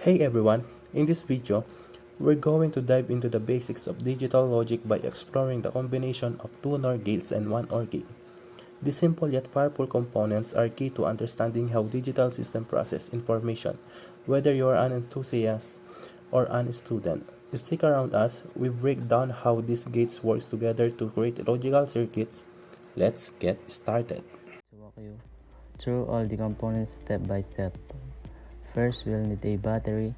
Hey everyone, in this video, we're going to dive into the basics of digital logic by exploring the combination of two NOR gates and one OR gate. These simple yet powerful components are key to understanding how digital systems process information, whether you are an enthusiast or a student. Stick around as we break down how these gates work together to create logical circuits. Let's get started. To walk you through all the components step by step. First, we'll need a battery,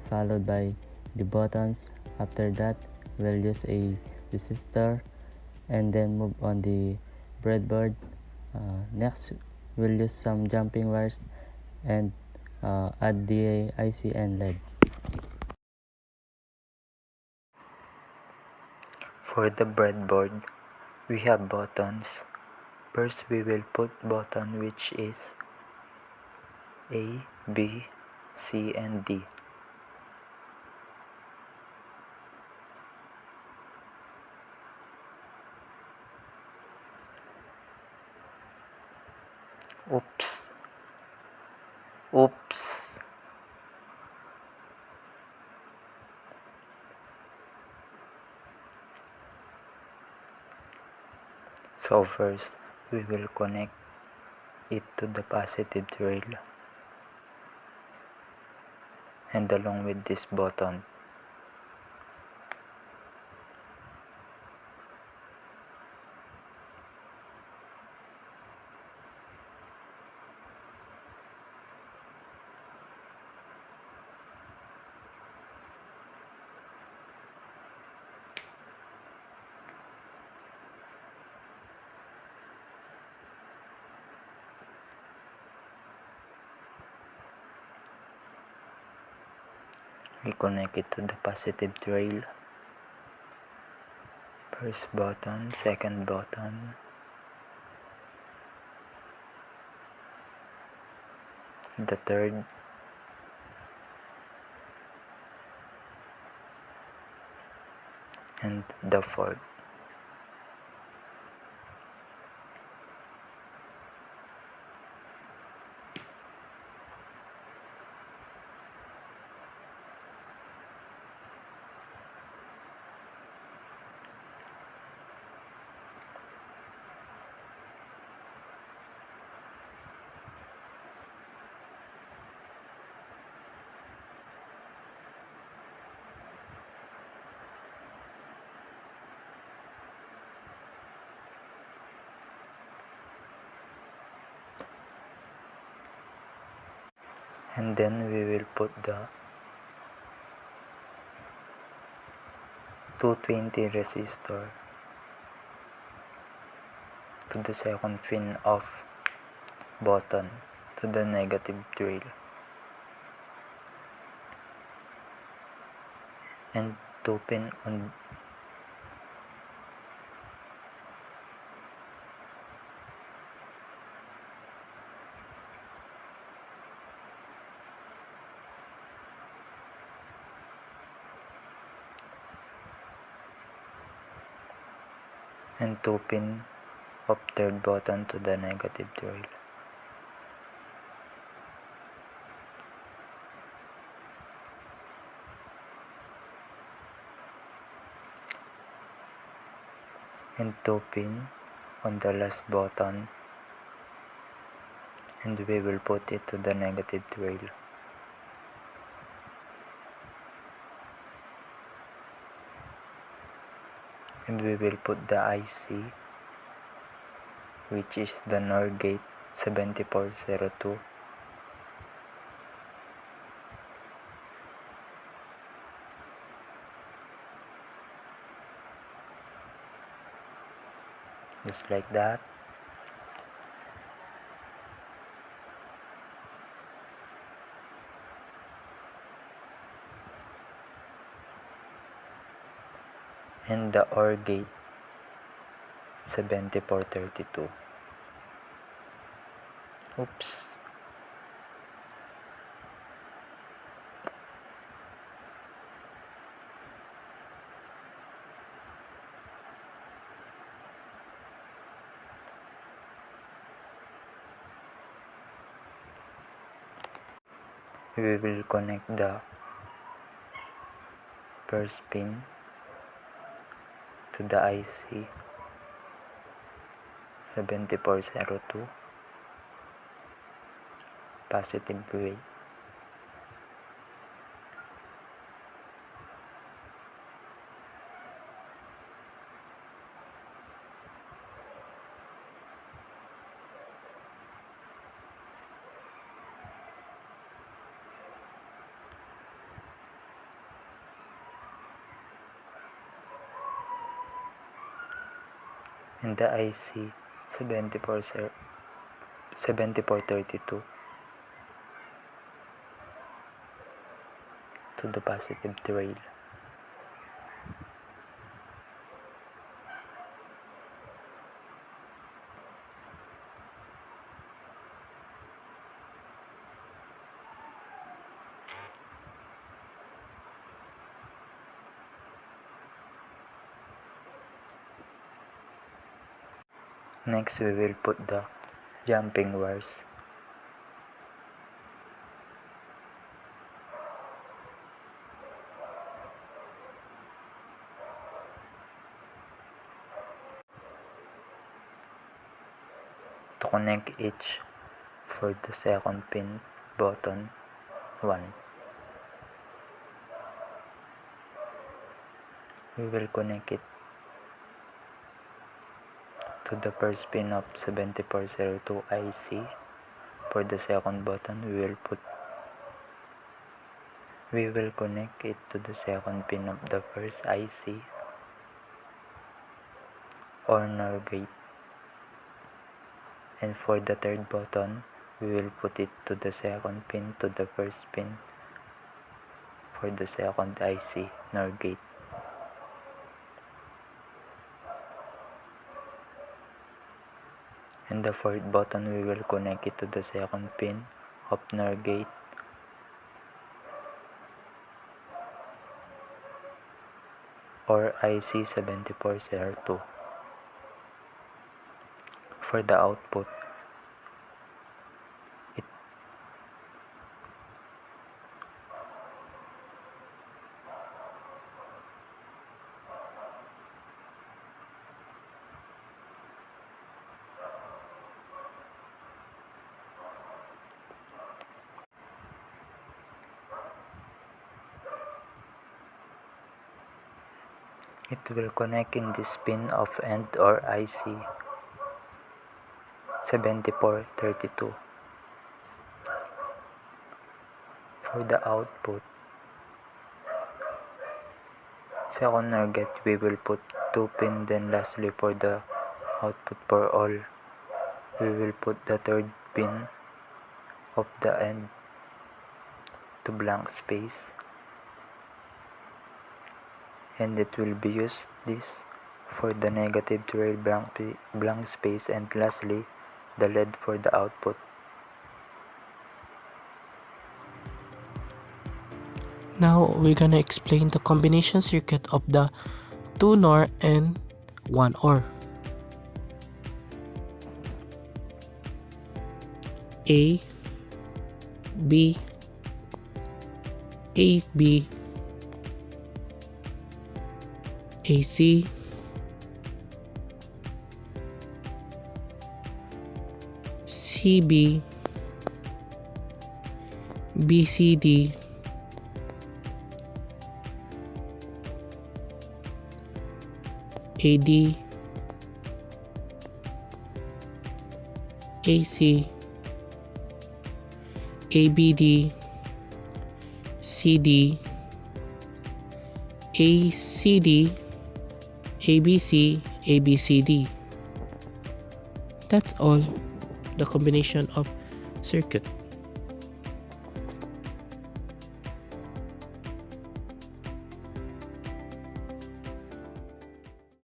followed by the buttons. After that, we'll use a resistor and then move on the breadboard. Next, we'll use some jumping wires and add the IC and LED. For the breadboard, we have buttons. First, we will put button which is A, B, C, and D. Oops. Oops. So first, we will connect it to the positive rail and along with this button. We connect it to the positive rail. First button, second button, the third, and the fourth. And then we will put the 220 resistor to the second pin of button to the negative rail and 2 pin on and 2 pin of third button to the negative rail. And 2 pin on the last button, and we will put it to the negative rail. And we will put the IC, which is the NOR gate 7402, just like that. And the OR gate 7432. Oops. we will connect the first pin to the IC 7402 positive way. And the IC 7432 to the positive trail. Next, we will put the jumping wires. To connect each for the second pin button 1. We will connect it to the first pin of 7402 IC. For the second button, we will connect it to the second pin of the first IC or NOR gate. And for the third button, we will put it to the second pin to the first pin for the second IC NOR gate. And the fourth button, we will connect it to the second pin of NOR gate or IC 7402. For the output, it will connect in this pin of end or IC 7432. For the output, second NOR gate, we will put 2 pin. Then lastly, for the output for all, we will put the third pin of the end to blank space, and it will be used this for the negative trail blank space, and lastly the LED for the output. Now we're gonna explain the combination circuit of the 2 NOR and 1 OR. A, B, AB, AC, CB, BCD, AD, AC, ABD, CD, ACD, ABC, ABCD. That's all the combination of circuit.